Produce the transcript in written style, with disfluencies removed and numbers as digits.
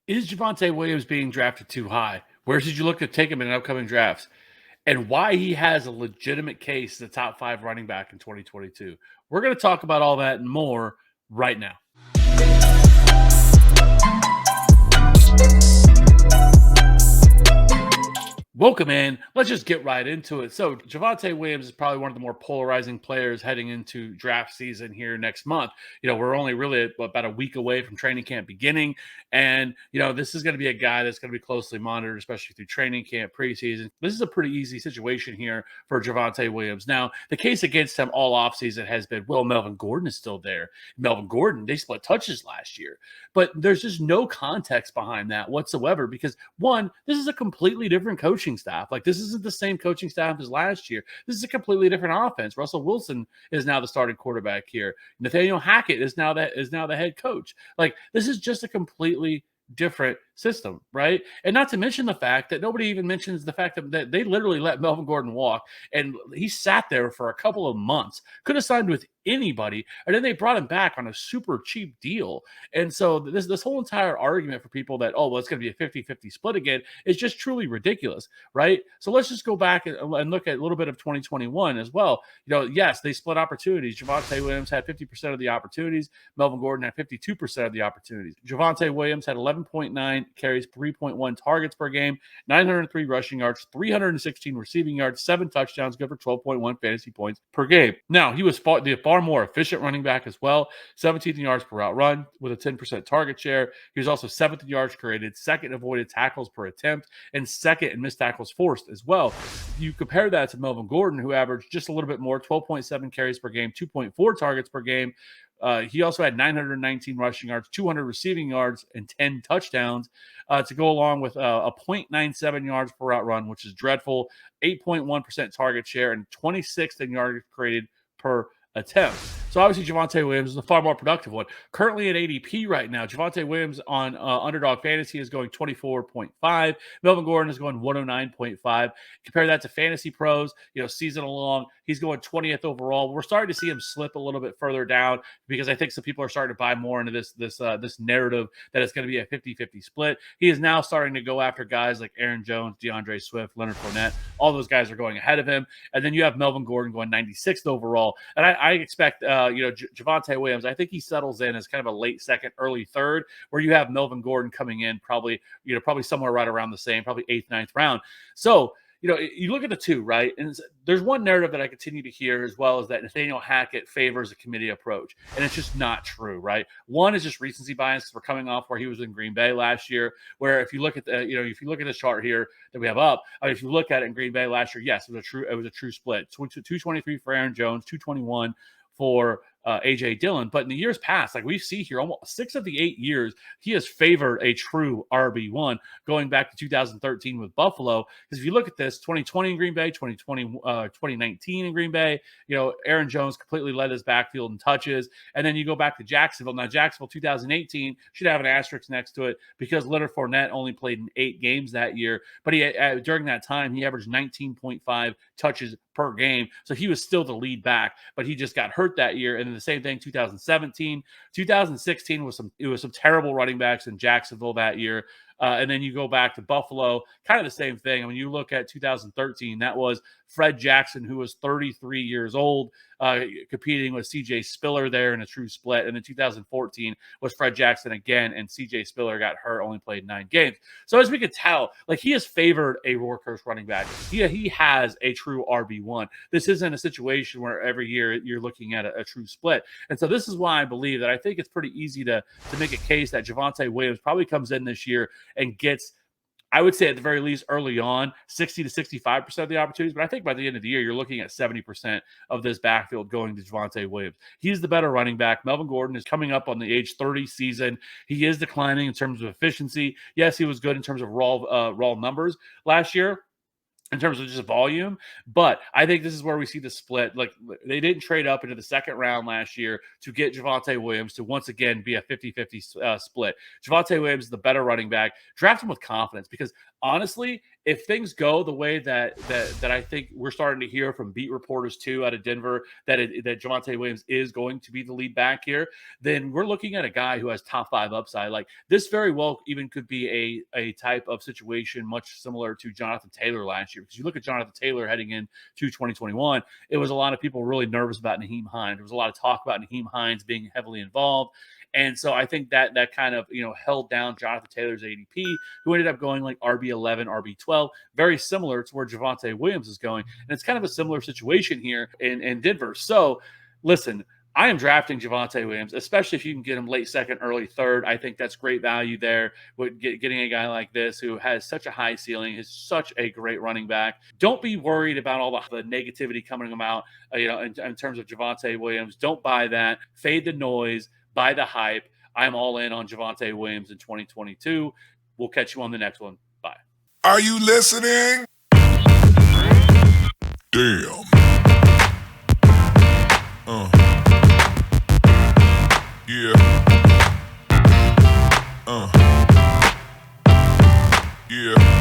Is Javonte Williams being drafted too high? Where should you look to take him in upcoming drafts? And why he has a legitimate case as a top 5 running back in 2022. We're going to talk about all that and more right now. Welcome in. Let's just get right into it. So, Javonte Williams is probably one of the more polarizing players heading into draft season here next month. We're only really about a week away from training camp beginning. And, this is going to be a guy that's going to be closely monitored, especially through training camp, preseason. This is a pretty easy situation here for Javonte Williams. Now, the case against him all offseason has been, well, Melvin Gordon is still there. Melvin Gordon, they split touches last year. But there's just no context behind that whatsoever because, one, this is a completely different coaching staff. Like, this isn't the same coaching staff as last year. This is a completely different offense. Russell Wilson is now the starting quarterback here. Nathaniel Hackett is now the head coach. Like, this is just a completely different system, right? And not to mention the fact that nobody even mentions the fact that they literally let Melvin Gordon walk, and he sat there for a couple of months, could have signed with anybody, and then they brought him back on a super cheap deal. And so this whole entire argument for people that, oh, well, it's going to be a 50-50 split again is just truly ridiculous, right? So let's just go back and look at a little bit of 2021 as well. Yes, they split opportunities. Javonte Williams had 50% of the opportunities. Melvin Gordon had 52% of the opportunities. Javonte Williams had 11.9 carries, 3.1 targets per game, 903 rushing yards, 316 receiving yards, 7 touchdowns, good for 12.1 fantasy points per game. Now, he was the far more efficient running back as well, 17 yards per route run with a 10% target share. He was also 7th in yards created, 2nd avoided tackles per attempt, and 2nd in missed tackles forced as well. You compare that to Melvin Gordon, who averaged just a little bit more, 12.7 carries per game, 2.4 targets per game. He also had 919 rushing yards, 200 receiving yards, and 10 touchdowns to go along with a 0.97 yards per route run, which is dreadful, 8.1% target share, and 26th in yards created per attempt. So obviously Javonte Williams is a far more productive one. Currently at ADP right now, Javonte Williams on Underdog Fantasy is going 24.5. Melvin Gordon is going 109.5. Compare that to FantasyPros, season long, he's going 20th overall. We're starting to see him slip a little bit further down because I think some people are starting to buy more into this narrative that it's going to be a 50-50 split. He is now starting to go after guys like Aaron Jones, DeAndre Swift, Leonard Fournette. All those guys are going ahead of him. And then you have Melvin Gordon going 96th overall. And I expect Javonte Williams, I think he settles in as kind of a late second, early third, where you have Melvin Gordon coming in probably somewhere right around the same, probably 8th, 9th round. So, you look at the two, right? And there's one narrative that I continue to hear as well is that Nathaniel Hackett favors a committee approach. And it's just not true, right? One is just recency bias because we're coming off where he was in Green Bay last year, where if you look at the chart here that we have up, if you look at it in Green Bay last year, yes, it was a true split. 223 for Aaron Jones, 221 for AJ Dillon. But in the years past, like we see here, almost 6 of the 8 years, he has favored a true RB1 going back to 2013 with Buffalo. Because if you look at this, 2020 in Green Bay, 2019 in Green Bay, Aaron Jones completely led his backfield in touches. And then you go back to Jacksonville. Now, Jacksonville 2018 should have an asterisk next to it because Leonard Fournette only played in 8 games that year. But during that time, he averaged 19.5 touches per game. So he was still the lead back, but he just got hurt that year. And then the same thing, 2017, 2016 was some terrible running backs in Jacksonville that year. And then you go back to Buffalo, kind of the same thing. And when you look at 2013, that was Fred Jackson, who was 33 years old, competing with C.J. Spiller there in a true split. And then 2014 was Fred Jackson again, and C.J. Spiller got hurt, only played 9 games. So as we could tell, like he has favored a workhorse running back. He has a true RB1. This isn't a situation where every year you're looking at a true split. And so this is why I believe that I think it's pretty easy to make a case that Javonte Williams probably comes in this year and gets, I would say at the very least early on, 60 to 65% of the opportunities. But I think by the end of the year, you're looking at 70% of this backfield going to Javonte Williams. He's the better running back. Melvin Gordon is coming up on the age 30 season. He is declining in terms of efficiency. Yes, he was good in terms of raw numbers last year, in terms of just volume. But I think this is where we see the split. Like they didn't trade up into the second round last year to get Javonte Williams to once again be a 50-50 split. Javonte Williams is the better running back. Draft him with confidence because honestly, if things go the way that I think we're starting to hear from beat reporters too out of Denver, that Javonte Williams is going to be the lead back here, then we're looking at a guy who has top five upside. Like this very well even could be a type of situation much similar to Jonathan Taylor last year. Because you look at Jonathan Taylor heading into 2021, it was a lot of people really nervous about Nyheim Hines. There was a lot of talk about Nyheim Hines being heavily involved. And so I think that kind of held down Jonathan Taylor's ADP, who ended up going like RB11, RB12, very similar to where Javonte Williams is going. And it's kind of a similar situation here in Denver. So listen, I am drafting Javonte Williams, especially if you can get him late second, early third. I think that's great value there with getting a guy like this who has such a high ceiling, is such a great running back. Don't be worried about all the negativity coming out, in terms of Javonte Williams. Don't buy that. Fade the noise. Buy the hype. I'm all in on Javonte Williams in 2022. We'll catch you on the next one. Bye. Are you listening? Damn. Yeah. Yeah.